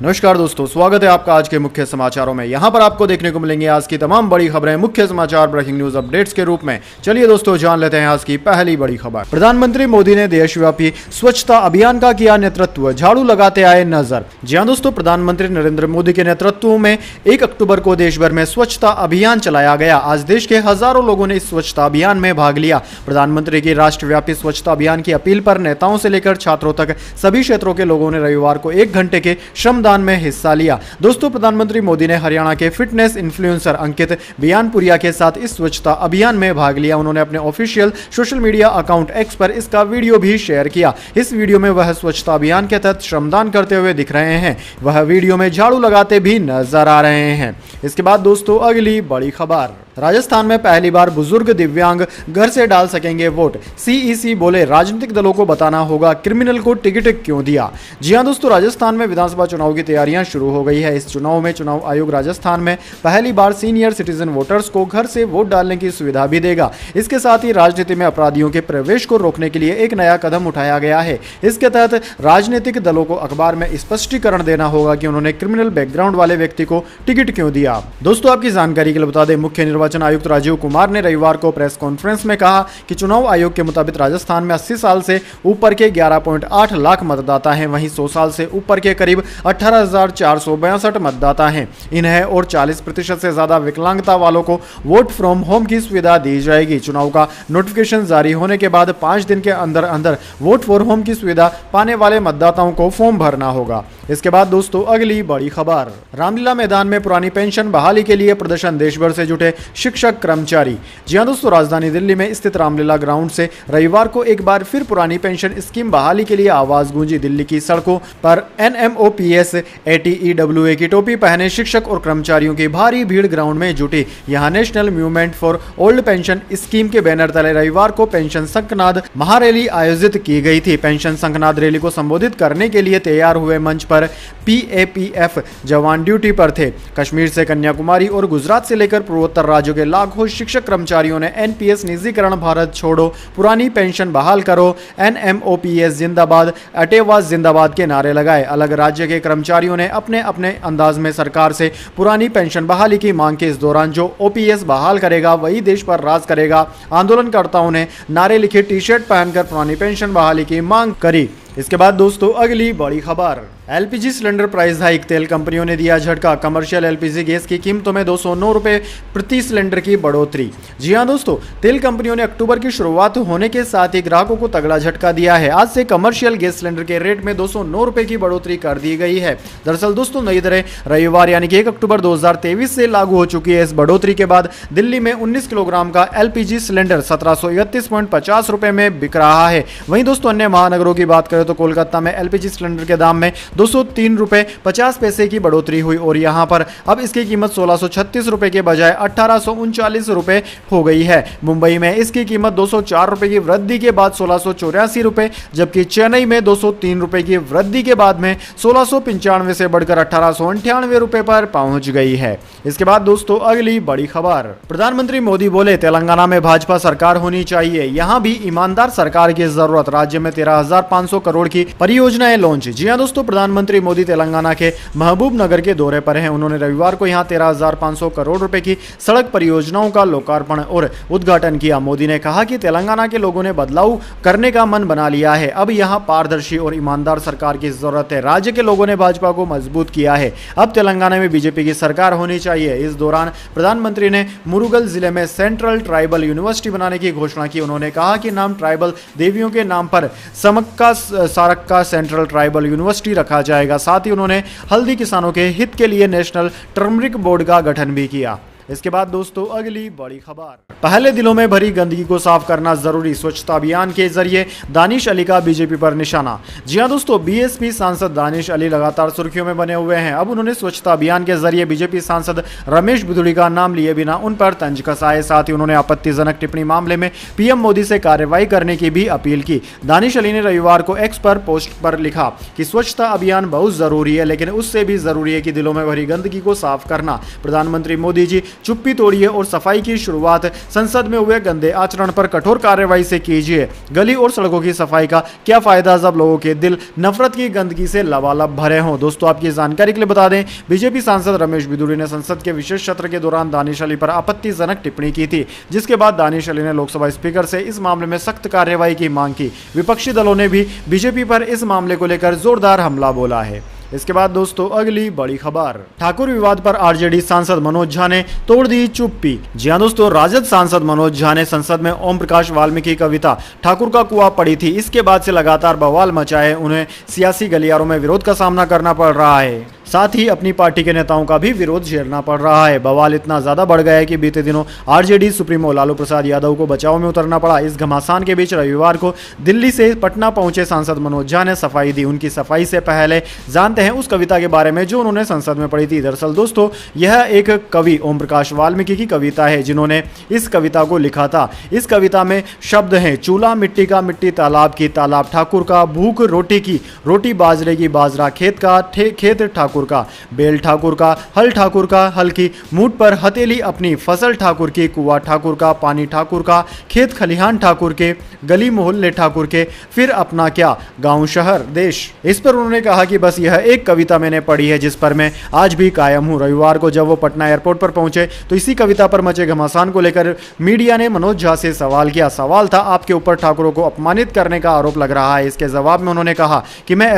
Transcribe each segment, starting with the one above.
नमस्कार दोस्तों, स्वागत है आपका आज के मुख्य समाचारों में। यहां पर आपको देखने को मिलेंगे आज की तमाम बड़ी खबरें मुख्य समाचार ब्रेकिंग न्यूज अपडेट्स के रूप में। चलिए दोस्तों, जान लेते हैं आज की पहली बड़ी खबर। प्रधानमंत्री मोदी ने देशव्यापी स्वच्छता अभियान का किया नेतृत्व, झाड़ू लगाते आए नजर। जी हां दोस्तों, प्रधानमंत्री नरेंद्र मोदी के नेतृत्व में 1 अक्टूबर को देश भर में स्वच्छता अभियान चलाया गया। आज देश के हजारों लोगों ने इस स्वच्छता अभियान में भाग लिया। प्रधानमंत्री की राष्ट्रव्यापी स्वच्छता अभियान की अपील पर नेताओं से लेकर छात्रों तक सभी क्षेत्रों के लोगों ने रविवार को 1 घंटे के श्रमदान में हिस्सा लिया। दोस्तों, प्रधानमंत्री मोदी ने हरियाणा के फिटनेस इन्फ्लुएंसर अंकित बियानपुरिया के साथ इस स्वच्छता अभियान में भाग लिया। उन्होंने अपने official social media account x पर इसका वीडियो भी शेयर किया। इस वीडियो में वह स्वच्छता अभियान के तहत श्रमदान करते हुए दिख रहे हैं। वह वीडियो में झाड़ू लगाते भी नजर आ रहे हैं। इसके बाद दोस्तों, अगली बड़ी खबर। राजस्थान में पहली बार बुजुर्ग दिव्यांग घर से डाल सकेंगे वोट। सीईसी बोले, राजनीतिक दलों को बताना होगा क्रिमिनल को टिकट क्यों दिया। जी हां दोस्तों, राजस्थान में विधानसभा चुनाव की तैयारियां शुरू हो गई है। इस चुनाव में चुनाव आयोग राजस्थान में पहली बार सीनियर सिटीजन वोटर्स को घर से वोट डालने की सुविधा भी देगा। इसके साथ ही राजनीति में अपराधियों के प्रवेश को रोकने के लिए एक नया कदम उठाया गया है। इसके तहत राजनीतिक दलों को अखबार में स्पष्टीकरण देना होगा कि उन्होंने क्रिमिनल बैकग्राउंड वाले व्यक्ति को टिकट क्यों दिया। दोस्तों, आपकी जानकारी के लिए बता दें, मुख्य निर्वाचन आयुक्त राजीव कुमार ने रविवार को प्रेस कॉन्फ्रेंस में कहा कि चुनाव आयोग के मुताबिक राजस्थान में 80 साल से ऊपर के 11.8 लाख मतदाता हैं। वहीं 100 साल से ऊपर के करीब 18,462 मतदाता हैं। इन्हें और 40% से ज्यादा विकलांगता वालों को वोट फ्रॉम होम की सुविधा दी जाएगी। चुनाव का नोटिफिकेशन जारी होने के बाद 5 दिन के अंदर अंदर वोट फॉर होम की सुविधा पाने वाले मतदाताओं को फॉर्म भरना होगा। इसके बाद दोस्तों, अगली बड़ी खबर। रामलीला मैदान में पुरानी पेंशन बहाली के लिए प्रदर्शन, देश भर से जुटे शिक्षक कर्मचारी। जी हां दोस्तों, राजधानी दिल्ली में स्थित रामलीला ग्राउंड से रविवार को एक बार फिर पुरानी पेंशन स्कीम बहाली के लिए आवाज गूंजी। दिल्ली की सड़कों पर NMOPS ATEWA की टोपी पहने शिक्षक और कर्मचारियों की भारी भीड़ ग्राउंड में जुटी। यहां national movement for old pension scheme के बैनर तले रविवार को पेंशन संघनाद महारैली आयोजित की गई थी। पेंशन संघनाद रैली को संबोधित करने के लिए तैयार हुए मंच पर PAPF जवान ड्यूटी पर थे। कश्मीर से कन्याकुमारी और गुजरात से लेकर पूर्वोत्तर राज्यों के लाखों शिक्षक कर्मचारियों ने NPS निजीकरण, भारत छोड़ो, पुरानी पेंशन बहाल करो, NMOPS जिंदाबाद, अटेवास जिंदाबाद के नारे लगाए। अलग राज्य के कर्मचारियों ने अपने अपने अंदाज में सरकार से पुरानी पेंशन बहाली की मांग की। इस दौरान जो OPS बहाल करेगा वही देश पर राज करेगा। आंदोलनकर्ताओं ने नारे लिखे टी-शर्ट पहनकर पुरानी पेंशन बहाली की मांग करी। इसके बाद दोस्तों, अगली बड़ी खबर। LPG सिलेंडर प्राइस हाइक, तेल कंपनियों ने दिया झटका। कमर्शियल LPG गैस की कीमतों में 209 रुपए प्रति सिलेंडर की बढ़ोतरी। जी हां दोस्तों, तेल कंपनियों ने अक्टूबर की शुरुआत होने के साथ ही ग्राहकों को तगड़ा झटका दिया है। आज से कमर्शियल गैस सिलेंडर के रेट में 209 रुपए की बढ़ोतरी कर दी गई है। दरअसल दोस्तों, नई दरें रविवार यानी कि 1 अक्टूबर 2023 से लागू हो चुकी है। इस बढ़ोतरी के बाद दिल्ली में 19 किलोग्राम का LPG सिलेंडर 1731.50 रुपए में बिक रहा है। वहीं दोस्तों, अन्य महानगरों की बात करें तो कोलकाता में LPG सिलेंडर के दाम में 203 रुपए 50 पैसे की बढ़ोतरी हुई और यहां पर अब इसकी कीमत 1636 रुपए के बजाय 1839 रुपए हो गई है। मुंबई में इसकी कीमत 204 रुपए की वृद्धि के बाद 1684 रुपए, जबकि चेन्नई में 203 रुपए की वृद्धि के बाद में 1695 से बढ़कर 1898 रुपए पर पहुंच गई है। इसके बाद दोस्तों, अगली बड़ी खबर। प्रधानमंत्री मोदी बोले, तेलंगाना में भाजपा सरकार होनी चाहिए, यहां भी ईमानदार सरकार की जरूरत। राज्य में 13,500 करोड़ की परियोजनाएं लॉन्च। जी हां दोस्तों, प्रधानमंत्री मोदी तेलंगाना के महबूब नगर के दौरे पर हैं। उन्होंने रविवार को यहां 13,500 करोड़ रुपए की सड़क परियोजनाओं का लोकार्पण और उद्घाटन किया। मोदी ने कहा कि तेलंगाना के लोगों ने बदलाव करने का मन बना लिया है। अब यहां पारदर्शी और ईमानदार सरकार की जरूरत है। राज्य के लोगों ने भाजपा को मजबूत किया है। अब तेलंगाना में बीजेपी की सरकार होनी चाहिए। इस दौरान प्रधानमंत्री ने मुरुगल जिले में सेंट्रल ट्राइबल यूनिवर्सिटी बनाने की घोषणा की। उन्होंने कहा कि नाम ट्राइबल देवियों के नाम पर Sammakka Sarakka central tribal university रखा जाएगा। साथ ही उन्होंने हल्दी किसानों के हित के लिए नेशनल टर्मरिक बोर्ड का गठन भी किया। इसके बाद दोस्तों, अगली बड़ी खबर। पहले दिलों में भरी गंदगी को साफ करना जरूरी, स्वच्छता अभियान के जरिए दानिश अली का बीजेपी पर निशाना। जी हां दोस्तों, BSP सांसद दानिश अली लगातार सुर्खियों में बने हुए हैं। अब उन्होंने स्वच्छता अभियान के जरिए बीजेपी सांसद रमेश बिधूड़ी का नाम लिए बिना उन पर तंज कसाए। साथ ही उन्होंने आपत्तिजनक टिप्पणी मामले में PM मोदी से कार्रवाई करने की भी अपील की। दानिश अली ने रविवार को X पर पोस्ट पर लिखा कि स्वच्छता अभियान बहुत जरूरी है, लेकिन उससे भी जरूरी है कि दिलों में भरी गंदगी को साफ करना। प्रधानमंत्री मोदी जी चुप्पी तोड़िए और सफाई की शुरुआत संसद में हुए गंदे आचरण पर कठोर कार्रवाई से कीजिए। गली और सड़कों की सफाई का क्या फायदा जब लोगों के दिल नफरत की गंदगी से लबालब भरे हों। दोस्तों आपकी जानकारी के लिए बता दें, बीजेपी सांसद रमेश बिधूड़ी ने संसद के विशेष सत्र के दौरान दानिश अली पर आपत्तिजनक टिप्पणी की थी, जिसके बाद दानिश अली ने लोकसभा स्पीकर से इस मामले में सख्त कार्रवाई की मांग की। विपक्षी दलों ने भी बीजेपी पर इस मामले को लेकर जोरदार हमला बोला है। इसके बाद दोस्तों अगली बड़ी खबर, ठाकुर विवाद पर आरजेडी सांसद मनोज झा ने तोड़ दी चुप्पी। जी हां दोस्तों, राजद सांसद मनोज झा ने संसद में ओम प्रकाश वाल्मीकि कविता ठाकुर का कुआं पढ़ी थी। इसके बाद से लगातार बवाल मचाए उन्हें सियासी गलियारों में विरोध का सामना करना पड़ रहा है, साथ ही अपनी पार्टी के नेताओं का भी विरोध झेलना पड़ रहा है। बवाल इतना ज्यादा बढ़ गया है कि बीते दिनों आरजेडी सुप्रीमो लालू प्रसाद यादव को बचाव में उतरना पड़ा। इस घमासान के बीच रविवार को दिल्ली से पटना पहुंचे सांसद मनोज झा ने सफाई दी। उनकी सफाई से पहले जानते हैं उस कविता के बारे में जो उन्होंने संसद में पढ़ी थी। दरअसल दोस्तों यह एक कवि ओम प्रकाश वाल्मीकि की कविता है जिन्होंने इस कविता को लिखा था। इस कविता में शब्द हैं, चूल्हा मिट्टी का मिट्टी, तालाब की तालाब ठाकुर का, भूख रोटी की रोटी, बाजरे की बाजरा, खेत का खेत ठाकुर का, बेल ठाकुर का, हल ठाकुर का, हल की मूठ पर हथेली अपनी, फसल ठाकुर की, कुआं ठाकुर का, पानी ठाकुर का, खेत खलिहान ठाकुर के, गली मोहल्ले ठाकुर के, फिर अपना क्या गांव शहर देश। इस पर उन्होंने कहा कि बस यह एक कविता मैंने पढ़ी है जिस पर मैं आज भी कायम हूं। रविवार को जब वो पटना एयरपोर्ट पर पहुंचे तो इसी कविता पर मचे घमासान को लेकर मीडिया ने मनोज झा से सवाल किया। सवाल था, आपके ऊपर ठाकुरों को अपमानित करने का आरोप लग रहा है। इसके जवाब में उन्होंने कहा कि मैंने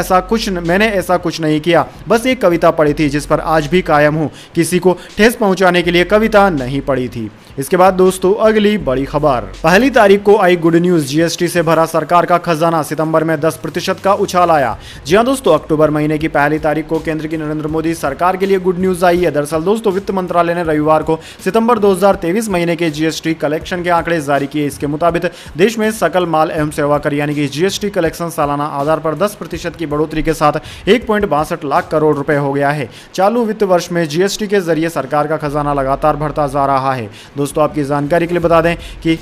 ऐसा कुछ नहीं किया, बस एक कविता पढ़ी थी जिस पर आज भी कायम हूं। किसी को ठेस पहुंचाने के लिए कविता नहीं पढ़ी थी। इसके बाद दोस्तों अगली बड़ी खबर, पहली तारीख को आई गुड न्यूज, जीएसटी से भरा सरकार का खजाना, सितंबर में 10% का उछाल आया। जी हां दोस्तों, अक्टूबर महीने की पहली तारीख को केंद्र की नरेंद्र मोदी सरकार के लिए गुड न्यूज आई है। दरअसल दोस्तों वित्त मंत्रालय ने रविवार को सितंबर 2023 महीने के जीएसटी कलेक्शन के आंकड़े जारी किए। इसके मुताबिक देश में सकल माल एवं सेवा कर यानी कि जीएसटी कलेक्शन सालाना आधार पर 10% की बढ़ोतरी के साथ 1.62 लाख करोड़ रुपए हो गया है। चालू वित्त वर्ष में जीएसटी के जरिए सरकार का खजाना लगातार बढ़ता जा रहा है। दोस्तों आपकी जानकारी के लिए बता दें कि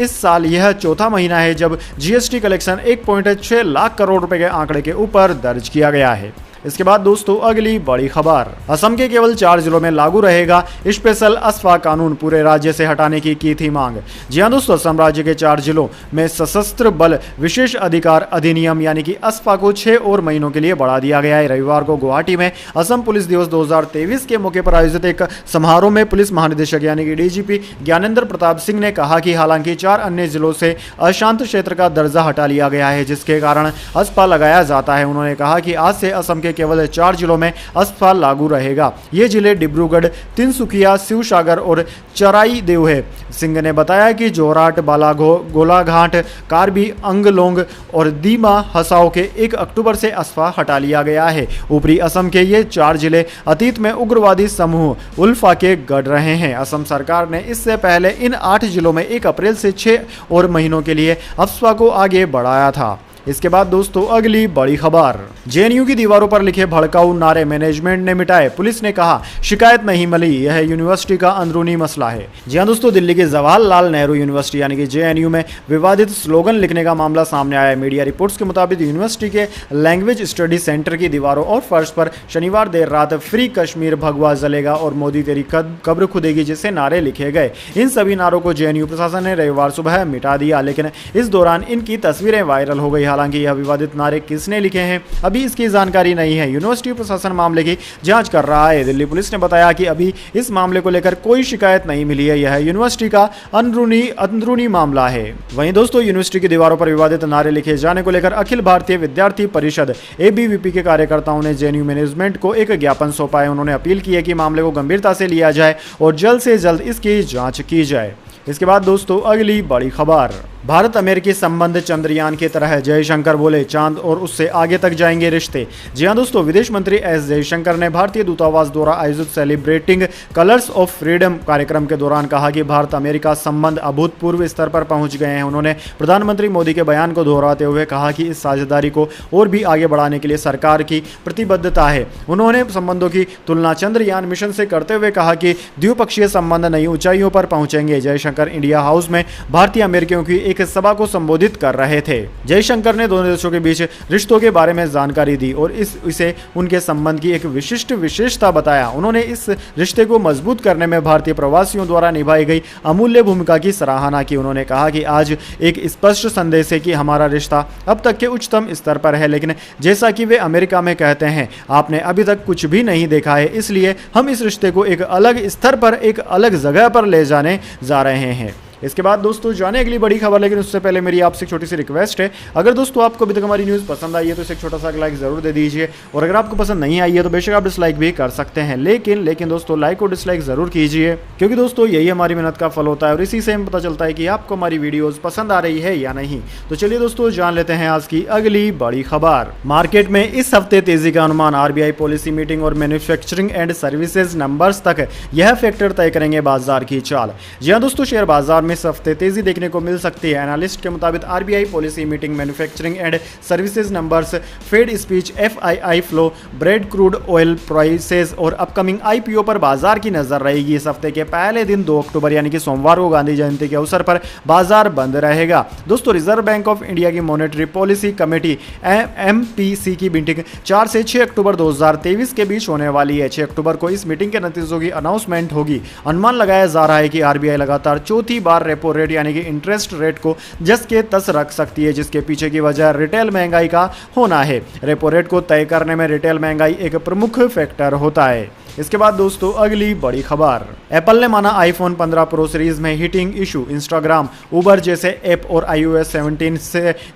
इस साल यह चौथा महीना है जब जीएसटी कलेक्शन 1.6 लाख करोड़ रुपए के आंकड़े के ऊपर दर्ज किया गया है। इसके बाद दोस्तों अगली बड़ी खबर, असम के केवल 4 जिलों में लागू रहेगा स्पेशल अस्फा कानून, पूरे राज्य से हटाने की थी मांग। जी हां दोस्तों, असम राज्य के 4 जिलों में सशस्त्र बल विशेष अधिकार अधिनियम यानी कि अस्फा को 6 और महीनों के लिए बढ़ा दिया गया है। रविवार को गुवाहाटी में असम पुलिस दिवस 2023 के मौके पर आयोजित एक समारोह में पुलिस महानिदेशक यानी कि डीजीपी ज्ञानेंद्र प्रताप सिंह ने कहा कि हालांकि 4 अन्य जिलों से अशांत क्षेत्र का दर्जा हटा लिया गया है जिसके कारण अस्फा लगाया जाता है। उन्होंने कहा कि आज से असम के केवल 4 जिलों में अस्फा लागू रहेगा। ये जिले डिब्रूगढ़, तिनसुकिया, शिवसागर और चराई देव है। सिंह ने बताया कि जोरहाट, गोलाघाट, कार्बी अंगलोंग और दीमा हसाओ के 1 अक्टूबर से अस्फा हटा लिया गया है। ऊपरी असम के ये 4 जिले अतीत में उग्रवादी समूह उल्फा के गढ़ रहे हैं। असम सरकार ने इससे पहले इन 8 जिलों में 1 अप्रैल से 6 और महीनों के लिए अस्फा को आगे बढ़ाया था। इसके बाद दोस्तों अगली बड़ी खबर, जेएनयू की दीवारों पर लिखे भड़काऊ नारे मैनेजमेंट ने मिटाए, पुलिस ने कहा शिकायत नहीं मिली, यह यूनिवर्सिटी का अंदरूनी मसला है। जी हां दोस्तों, दिल्ली के जवाहरलाल नेहरू यूनिवर्सिटी यानी कि जेएनयू में विवादित स्लोगन लिखने का मामला सामने आया है। मीडिया रिपोर्ट्स के मुताबिक यूनिवर्सिटी के लैंग्वेज स्टडी सेंटर की दीवारों और फर्श पर शनिवार देर रात फ्री कश्मीर, भगवा जलेगा और मोदी तेरी कब्र खुदेगी जैसे नारे लिखे गए। इन सभी नारों को जेएनयू प्रशासन ने रविवार सुबह मिटा दिया, लेकिन इस दौरान इनकी तस्वीरें वायरल हो गई। हालांकि यह विवादित नारे किसने लिखे हैं अभी इसकी जानकारी नहीं है। यूनिवर्सिटी प्रशासन मामले की जांच कर रहा है। दिल्ली पुलिस ने बताया कि अभी इस मामले को लेकर कोई शिकायत नहीं मिली है। यह यूनिवर्सिटी का अंदरूनी मामला है। वहीं दोस्तों यूनिवर्सिटी की दीवारों पर विवादित नारे लिखे जाने को लेकर अखिल भारतीय विद्यार्थी परिषद एबीवीपी के कार्यकर्ताओं ने जेएनयू मैनेजमेंट को एक ज्ञापन सौंपा है। उन्होंने अपील की है कि मामले को गंभीरता से लिया जाए और जल्द से जल्द इसकी जांच की जाए। इसके बाद दोस्तों अगली बड़ी खबर, भारत अमेरिकी संबंध चंद्रयान की तरह, जयशंकर बोले चांद और उससे आगे तक जाएंगे रिश्ते। जी हां दोस्तों, विदेश मंत्री एस जयशंकर ने भारतीय दूतावास द्वारा आयोजित सेलिब्रेटिंग कलर्स ऑफ फ्रीडम कार्यक्रम के दौरान कहा कि भारत अमेरिका संबंध अभूतपूर्व स्तर पर पहुंच गए हैं। उन्होंने प्रधानमंत्री मोदी के बयान को दोहराते हुए कहा कि इस साझेदारी को और भी आगे बढ़ाने के लिए सरकार की प्रतिबद्धता है। उन्होंने संबंधों की तुलना चंद्रयान मिशन से करते हुए कहा कि द्विपक्षीय संबंध नई ऊंचाइयों पर पहुंचेंगे। जयशंकर जयशंकर इंडिया हाउस में भारतीय अमेरिकियों की एक सभा को संबोधित कर रहे थे। जयशंकर ने दोनों देशों के बीच रिश्तों के बारे में जानकारी दी और इसे उनके संबंध की एक विशिष्ट विशेषता बताया। उन्होंने इस रिश्ते को मजबूत करने में भारतीय प्रवासियों द्वारा निभाई गई अमूल्य भूमिका की सराहना की। उन्होंने कहा कि आज एक स्पष्ट संदेश है कि हमारा रिश्ता अब तक के उच्चतम स्तर पर है, लेकिन जैसा कि वे अमेरिका में कहते हैं, आपने अभी तक कुछ भी नहीं देखा है, इसलिए हम इस रिश्ते को एक अलग स्तर पर, एक अलग जगह पर ले जाने जा रहे हैं। इसके बाद दोस्तों जाने अगली बड़ी खबर, लेकिन उससे पहले मेरी आपसे एक छोटी सी रिक्वेस्ट है, अगर दोस्तों आपको अभी तक हमारी न्यूज़ पसंद आई है तो इसे एक छोटा सा लाइक जरूर दे दीजिए, और अगर आपको पसंद नहीं आई है तो बेशक आप डिसलाइक भी कर सकते हैं, लेकिन दोस्तों लाइक और डिसलाइक जरूर कीजिए, क्योंकि दोस्तों यही हमारी मेहनत का फल होता है और इसी से हमें पता चलता है कि आपको हमारी वीडियोज पसंद आ रही है या नहीं। तो चलिए दोस्तों जान लेते हैं आज की अगली बड़ी खबर। मार्केट में इस हफ्ते तेजी का अनुमान, आरबीआई पॉलिसी मीटिंग और मैन्युफैक्चरिंग एंड सर्विसेज नंबर्स तक यह फैक्टर तय करेंगे बाजार की चाल। जी हाँ दोस्तों, शेयर बाजार में इस हफ्ते तेजी देखने को मिल सकती है। एनालिस्ट के मुताबिक RBI policy meeting, manufacturing and services numbers, Fed speech, FII flow, Brent crude oil prices और अपकमिंग आईपीओ पर बाजार की नजर रहेगी। इस हफ्ते के पहले दिन 2 अक्टूबर यानी कि सोमवार को गांधी जयंती के अवसर पर बाजार बंद रहेगा। दोस्तों रिजर्व बैंक ऑफ इंडिया की मॉनेटरी पॉलिसी कमेटी एमपीसी की मीटिंग 4 से 6 अक्टूबर 2023 के बीच होने वाली है। 6 अक्टूबर को इस मीटिंग के नतीजों की अनाउंसमेंट होगी। अनुमान लगाया जा रहा है कि आरबीआई लगातार चौथी बार रेपो रेट यानी कि इंटरेस्ट रेट को जस के तस रख सकती है, जिसके पीछे की वजह रिटेल महंगाई का होना है। रेपो रेट को तय करने में रिटेल महंगाई एक प्रमुख फैक्टर होता है। इसके बाद दोस्तों अगली बड़ी खबर, एप्पल ने माना आईफोन 15 प्रो सीरीज में हीटिंग इशू, इंस्टाग्राम, उबर जैसे ऐप और iOS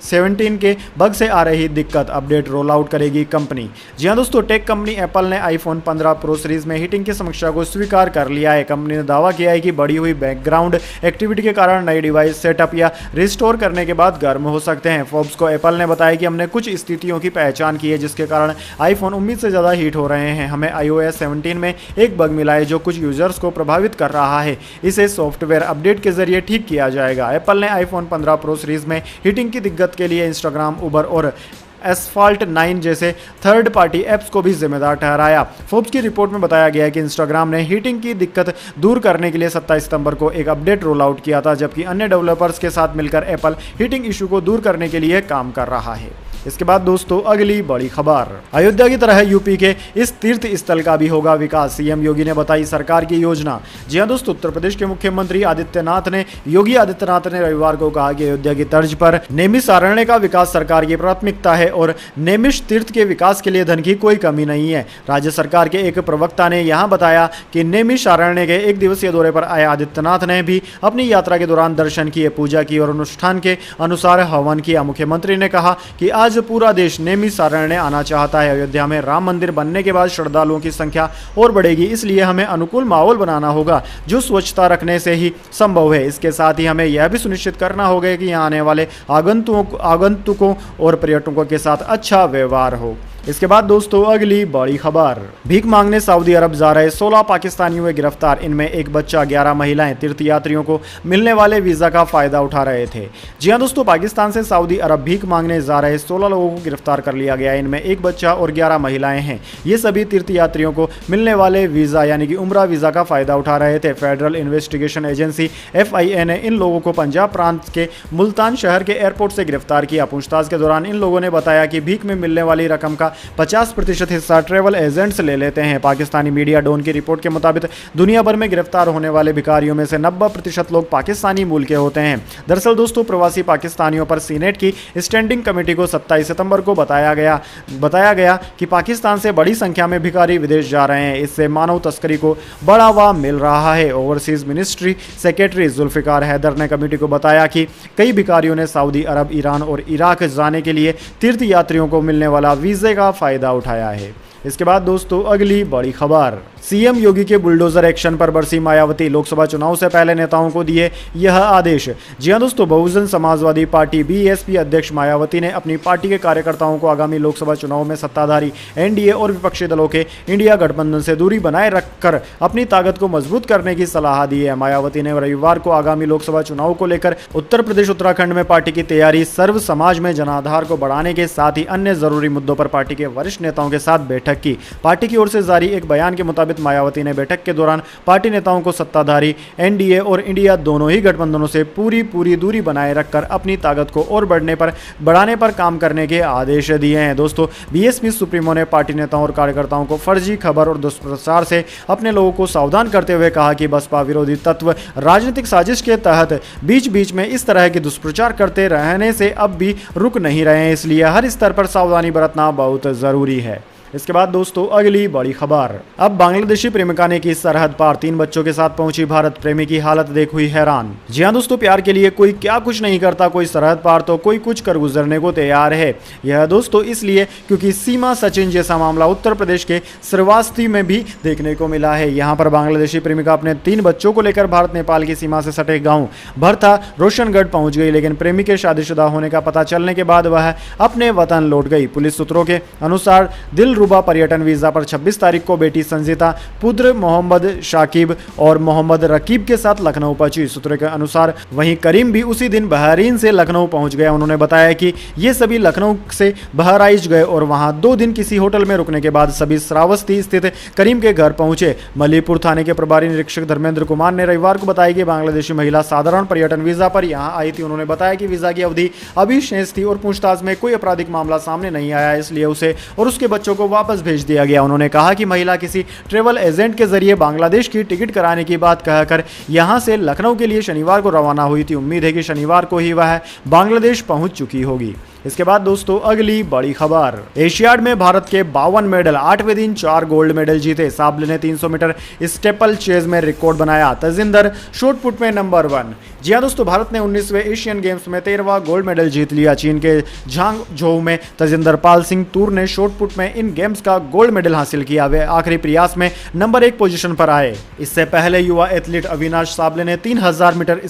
17 के बग से आ रही दिक्कत, अपडेट रोल आउट करेगी कंपनी। जी हां दोस्तों, टेक कंपनी एप्पल ने आईफोन 15 प्रो सीरीज में हीटिंग की समस्या को स्वीकार कर लिया है। कंपनी ने दावा किया है कि बढ़ी हुई बैकग्राउंड एक्टिविटी के कारण नई डिवाइस सेटअप या रिस्टोर करने के बाद गर्म हो सकते हैं। फोर्ब्स को एप्पल ने बताया कि हमने कुछ स्थितियों की पहचान की है जिसके कारण आईफोन उम्मीद से ज़्यादा हीट हो रहे हैं। हमें iOS 17 में एक बग मिला है जो कुछ यूजर्स को प्रभावित कर रहा है। इसे सॉफ्टवेयर अपडेट के जरिए ठीक किया जाएगा। एप्पल ने आईफोन 15 प्रो सीरीज में हीटिंग की दिक्कत के लिए इंस्टाग्राम, उबर और एसफाल्ट 9 जैसे थर्ड पार्टी ऐप्स को भी जिम्मेदार ठहराया। फोर्ब्स की रिपोर्ट में बताया गया है कि इंस्टाग्राम ने हीटिंग की दिक्कत दूर करने के लिए 27 सितंबर को एक अपडेट रोल आउट किया था, जबकि अन्य डेवलपर्स के साथ मिलकर एप्पल हीटिंग इशू को दूर करने के लिए काम कर रहा है। इसके बाद दोस्तों अगली बड़ी खबर, अयोध्या की तरह यूपी के इस तीर्थ स्थल का भी होगा विकास, सीएम योगी ने बताई सरकार की योजना। जी हां दोस्तों, उत्तर प्रदेश के मुख्यमंत्री योगी आदित्यनाथ ने रविवार को कहा कि अयोध्या की तर्ज पर नैमिषारण्य का विकास सरकार की प्राथमिकता है और नैमिष तीर्थ के विकास के लिए धन की कोई कमी नहीं है। राज्य सरकार के एक प्रवक्ता ने यहां बताया कि नैमिषारण्य के 1 दिवसीय दौरे पर आए आदित्यनाथ ने भी अपनी यात्रा के दौरान दर्शन किए, पूजा की और अनुष्ठान के अनुसार हवन किया। मुख्यमंत्री ने कहा कि आज पूरा देश नैमिषारण्य आना चाहता है। अयोध्या में राम मंदिर बनने के बाद श्रद्धालुओं की संख्या और बढ़ेगी, इसलिए हमें अनुकूल माहौल बनाना होगा जो स्वच्छता रखने से ही संभव है। इसके साथ ही हमें यह भी सुनिश्चित करना होगा कि यहाँ आने वाले आगंतुकों और पर्यटकों के साथ अच्छा व्यवहार हो। इसके बाद दोस्तों अगली बड़ी खबर, भीख मांगने सऊदी अरब जा रहे 16 पाकिस्तानी हुए गिरफ्तार, इनमें एक बच्चा, 11 महिलाएं तीर्थयात्रियों को मिलने वाले वीजा का फायदा उठा रहे थे। जी हां दोस्तों, पाकिस्तान से सऊदी अरब भीख मांगने जा रहे 16 लोगों को गिरफ्तार कर लिया गया है। इनमें एक बच्चा और 11 महिलाएं हैं। ये सभी तीर्थयात्रियों को मिलने वाले वीजा यानी कि उम्रा वीजा का फायदा उठा रहे थे। फेडरल इन्वेस्टिगेशन एजेंसी FIA ने इन लोगों को पंजाब प्रांत के मुल्तान शहर के एयरपोर्ट से गिरफ्तार किया। पूछताछ के दौरान इन लोगों ने बताया कि भीख में मिलने वाली रकम का 50% हिस्सा ट्रैवल एजेंट्स ले लेते हैं। पाकिस्तानी मीडिया डॉन की रिपोर्ट के मुताबिक दुनिया भर में गिरफ्तार होने वाले भिखारियों में से 90% लोग पाकिस्तानी मूल के होते हैं। दरअसल दोस्तों, प्रवासी पाकिस्तानियों पर सीनेट की स्टैंडिंग कमेटी को 27 सितंबर को बताया गया कि पाकिस्तान से बड़ी संख्या में भिखारी विदेश जा रहे हैं। इससे मानव तस्करी को बढ़ावा मिल रहा है। Overseas ministry secretary Zulfiqar Haider ने कमेटी को बताया कि कई भिखारियों ने सऊदी अरब, ईरान और इराक जाने के लिए तीर्थ यात्रियों को मिलने वाला वीजे का फायदा उठाया है। इसके बाद दोस्तों अगली बड़ी खबर, सीएम योगी के बुलडोजर एक्शन पर बरसी मायावती, लोकसभा चुनाव से पहले नेताओं को दिए यह आदेश। जी हां दोस्तों, बहुजन समाजवादी पार्टी BSP अध्यक्ष मायावती ने अपनी पार्टी के कार्यकर्ताओं को आगामी लोकसभा चुनाव में सत्ताधारी NDA और विपक्षी दलों के इंडिया गठबंधन से दूरी बनाए रखकर अपनी ताकत को मजबूत करने की सलाह दी है। मायावती ने रविवार को आगामी लोकसभा चुनाव को लेकर उत्तर प्रदेश, उत्तराखंड में पार्टी की तैयारी, सर्व समाज में जनाधार को बढ़ाने के साथ ही अन्य जरूरी मुद्दों पर पार्टी के वरिष्ठ नेताओं के साथ बैठक की। पार्टी की ओर से जारी एक बयान के मुताबिक प्रस्तावित मायावती ने बैठक के दौरान पार्टी नेताओं को सत्ताधारी एनडीए और इंडिया दोनों ही गठबंधनों से पूरी दूरी बनाए रखकर अपनी ताकत को और बढ़ाने पर काम करने के आदेश दिए हैं। दोस्तों, बीएसपी सुप्रीमो ने पार्टी नेताओं और कार्यकर्ताओं को फर्जी खबर और दुष्प्रचार से अपने लोगों को सावधान करते हुए कहा कि बसपा विरोधी तत्व राजनीतिक साजिश के तहत बीच बीच में इस तरह के दुष्प्रचार करते रहने से अब भी रुक नहीं रहे हैं, इसलिए हर स्तर पर सावधानी बरतना बहुत जरूरी है। इसके बाद दोस्तों अगली बड़ी खबर, अब बांग्लादेशी प्रेमिका ने की सरहद पार, 3 बच्चों के साथ पहुंची भारत, प्रेमी की हालत देख हुई हैरान। जी हां दोस्तों, प्यार के लिए कोई क्या कुछ नहीं करता, कोई सरहद पार तो कोई कुछ कर गुजरने को तैयार है। यह दोस्तों इसलिए क्योंकि सीमा सचिन जैसा मामला उत्तर प्रदेश के श्रीवास्तव में भी देखने को मिला है। यहाँ पर बांग्लादेशी प्रेमिका अपने 3 बच्चों को लेकर भारत नेपाल की सीमा से सटे गाँव भरथा रोशनगढ़ पहुंच गई, लेकिन प्रेमी के शादीशुदा होने का पता चलने के बाद वह अपने वतन लौट गई। पुलिस सूत्रों के अनुसार दिल पर्यटन वीजा पर 26 तारीख को बेटी संजीता, पुत्र मोहम्मद शाकिब और मोहम्मद रकीब के साथ लखनऊ पहुंची। सूत्रों के अनुसार वहीं करीम भी उसी दिन बहरीन से लखनऊ पहुंच गया। उन्होंने बताया कि ये सभी लखनऊ से बहराइच गए और वहां 2 दिन किसी होटल में रुकने के बाद सभी श्रावस्ती स्थित करीम के घर पहुंचे। मलीपुर थाने के प्रभारी निरीक्षक धर्मेंद्र कुमार ने रविवार को बताया कि बांग्लादेशी महिला साधारण पर्यटन वीजा पर यहां आई थी। उन्होंने बताया कि वीजा की अवधि अभी शेष थी और पूछताछ में कोई आपराधिक मामला सामने नहीं आया, इसलिए उसे और उसके बच्चों को वापस भेज दिया गया। उन्होंने कहा कि महिला किसी ट्रैवल एजेंट के जरिए बांग्लादेश की टिकट कराने की बात कहकर यहां से लखनऊ के लिए शनिवार को रवाना हुई थी। उम्मीद है कि शनिवार को ही वह बांग्लादेश पहुंच चुकी होगी। इसके बाद दोस्तों अगली बड़ी खबर, एशियाड में भारत के 52 मेडल, 8वें दिन 4 गोल्ड मेडल जीते। साबले ने 300 मीटर स्टेपल चेज में रिकॉर्ड बनाया, तजिंदर शॉटपुट में नंबर 1। जी हां दोस्तों, भारत ने 19वें एशियन गेम्स में 13वां गोल्ड मेडल जीत लिया। चीन के झांगझोउ में तजिंदर पाल सिंह तूर ने शॉटपुट में इन गेम्स का गोल्ड मेडल हासिल किया। वे आखिरी प्रयास में नंबर 1 पोजीशन पर आए। इससे पहले युवा एथलीट अविनाश साबले ने 3000 मीटर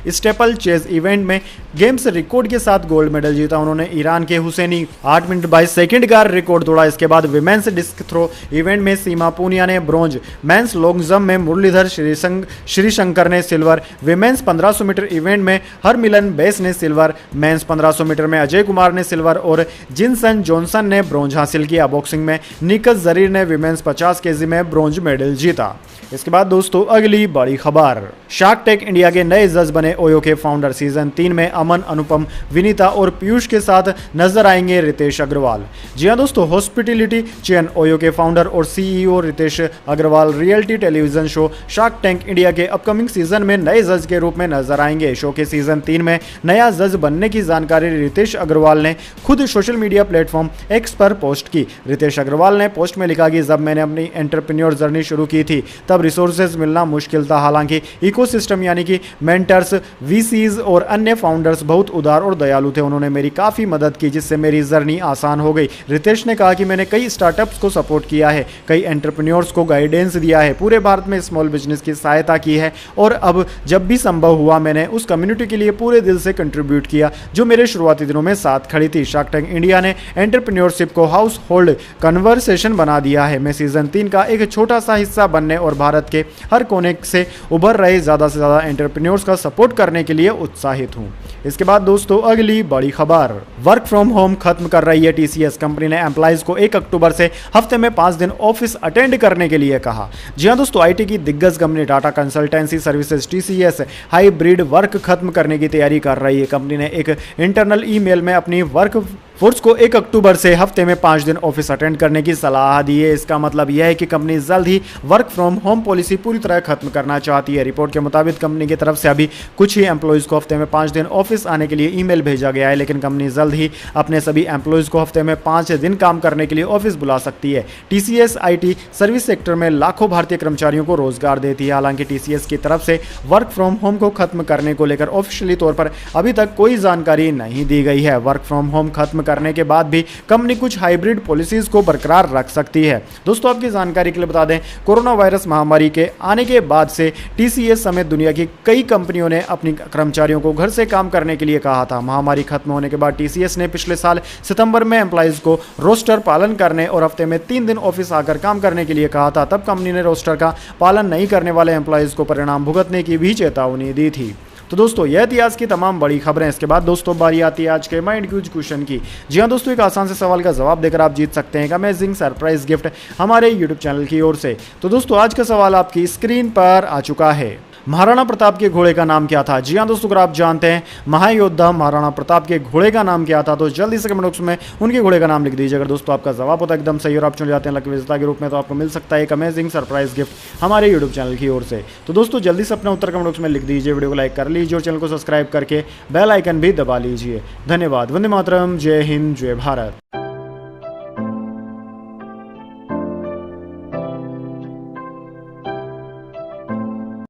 स्टेपल चेज इवेंट में गेम्स रिकॉर्ड के साथ गोल्ड मेडल जीता। उन्होंने ईरान के हुसैनी 8 मिनट 22 सेकंड का रिकॉर्ड तोड़ा। इसके बाद विमेंस डिस्क थ्रो इवेंट में सीमा पूनिया ने ब्रॉन्ज, मेंस लॉन्ग जंप में मुरलीधर श्रीशंकर ने सिल्वर, विमेंस 1500 मीटर इवेंट में हरमिलन बेस ने सिल्वर, मेंस 1500 मीटर में अजय कुमार ने सिल्वर और जिनसन जॉनसन ने ब्रॉन्ज हासिल किया। बॉक्सिंग में निकस जरीर ने विमेंस 50 केजी में ब्रॉन्ज मेडल जीता। इसके बाद दोस्तों अगली बड़ी खबर, शार्क टैंक इंडिया के नए जज बने ओयो के फाउंडर। सीजन 3 में अमन, अनुपम, विनीता और पीयूष के साथ नजर आएंगे रितेश अग्रवाल। जी हां दोस्तों, हॉस्पिटैलिटी चेन ओयो के फाउंडर और CEO Ritesh Agarwal reality television show shark tank India के अपकमिंग सीजन में नए जज के रूप में नजर आएंगे। शो के सीजन 3 में नया जज बनने की जानकारी रितेश अग्रवाल ने खुद सोशल मीडिया प्लेटफॉर्म एक्स पर पोस्ट की। रितेश अग्रवाल ने पोस्ट में लिखा कि जब मैंने अपनी एंटरप्रेन्योर जर्नी शुरू की थी तब रिसोर्सेज मिलना मुश्किल था। हालांकि इकोसिस्टम यानी कि मेंटर्स, वीसीज और अन्य फाउंडर्स बहुत उदार और दयालु थे। उन्होंने मेरी काफ़ी मदद की जिससे मेरी जर्नी आसान हो गई। रितेश ने कहा कि मैंने कई स्टार्टअप्स को सपोर्ट किया है, कई एंटरप्रेन्योर्स को गाइडेंस दिया है, पूरे भारत में स्मॉल बिजनेस की सहायता की है और अब जब भी संभव हुआ मैंने उस कम्युनिटी के लिए पूरे दिल से कंट्रीब्यूट किया जो मेरे शुरुआती दिनों में साथ खड़ी थी। शार्क टैंक इंडिया ने एंटरप्रेन्योरशिप को हाउस होल्ड कन्वर्सेशन बना दिया है। मैं सीजन 3 का एक छोटा सा हिस्सा बनने और भारत के हर कोने से उभर रहे ज़्यादा से ज़्यादा एंटरप्रेन्योर्स का सपोर्ट करने के लिए उत्साहित हूँ। इसके बाद दोस्तों अगली बड़ी खबर, वर्क फ्रॉम होम खत्म कर रही है टीसीएस। कंपनी ने एम्प्लॉइज को 1 अक्टूबर से हफ्ते में 5 दिन ऑफिस अटेंड करने के लिए कहा। जी हां दोस्तों, आईटी की दिग्गज company Tata consultancy services TCS hybrid work खत्म करने की तैयारी कर रही है। कंपनी ने एक इंटरनल ईमेल में अपनी वर्क फोर्स को 1 अक्टूबर से हफ्ते में 5 दिन ऑफिस अटेंड करने की सलाह दी है। इसका मतलब यह है कि कंपनी जल्द ही वर्क फ्रॉम होम पॉलिसी पूरी तरह खत्म करना चाहती है। रिपोर्ट के मुताबिक कंपनी की तरफ से अभी कुछ ही एम्प्लॉइज को हफ्ते में 5 दिन ऑफिस आने के लिए ईमेल भेजा गया है, लेकिन कंपनी जल्द ही अपने सभी एम्प्लॉइज को हफ्ते में 5 दिन काम करने के लिए ऑफिस बुला सकती है। टीसीएस आईटी सर्विस सेक्टर में लाखों भारतीय कर्मचारियों को रोजगार देती है। हालांकि टीसीएस की तरफ से वर्क फ्रॉम होम को खत्म करने को लेकर ऑफिशियली तौर पर अभी तक कोई जानकारी नहीं दी गई है। वर्क फ्रॉम होम खत्म करने के बाद भी कंपनी कुछ हाइब्रिड पॉलिसीज को बरकरार रख सकती है। दोस्तों आपकी जानकारी के लिए बता दें, कोरोना वायरस महामारी के आने के बाद से टीसीएस समेत दुनिया की कई कंपनियों ने अपनी कर्मचारियों को घर से काम करने के लिए कहा था। महामारी खत्म होने के बाद टीसीएस ने पिछले साल सितंबर में एम्प्लॉइज को रोस्टर पालन करने और हफ्ते में 3 दिन ऑफिस आकर काम करने के लिए कहा था। तब कंपनी ने रोस्टर का पालन नहीं करने वाले एम्प्लॉइज को परिणाम भुगतने की भी चेतावनी दी थी। तो दोस्तों यह थी आज की तमाम बड़ी खबरें। इसके बाद दोस्तों बारी आती है आज के माइंड क्यूज क्वेश्चन की। जी हाँ दोस्तों, एक आसान से सवाल का जवाब देकर आप जीत सकते हैं एक अमेजिंग सरप्राइज गिफ्ट हमारे यूट्यूब चैनल की ओर से। तो दोस्तों आज का सवाल आपकी स्क्रीन पर आ चुका है। महाराणा प्रताप के घोड़े का नाम क्या था? जी हाँ दोस्तों, अगर आप जानते हैं महायोद्धा महाराणा प्रताप के घोड़े का नाम क्या था तो जल्दी से कमेंट बॉक्स में उनके घोड़े का नाम लिख दीजिए। अगर दोस्तों आपका जवाब होता है एकदम सही और आप चुन जाते हैं लकी विजेता के रूप में, तो आपको मिल सकता है एक अमेजिंग सरप्राइज गिफ्ट हमारे यूट्यूब चैनल की ओर से। तो दोस्तों जल्दी से अपना उत्तर कमेंट बॉक्स में लिख दीजिए, वीडियो को लाइक कर लीजिए और चैनल को सब्सक्राइब करके बेल आइकन भी दबा लीजिए। धन्यवाद। वंदे मातरम। जय हिंद, जय भारत।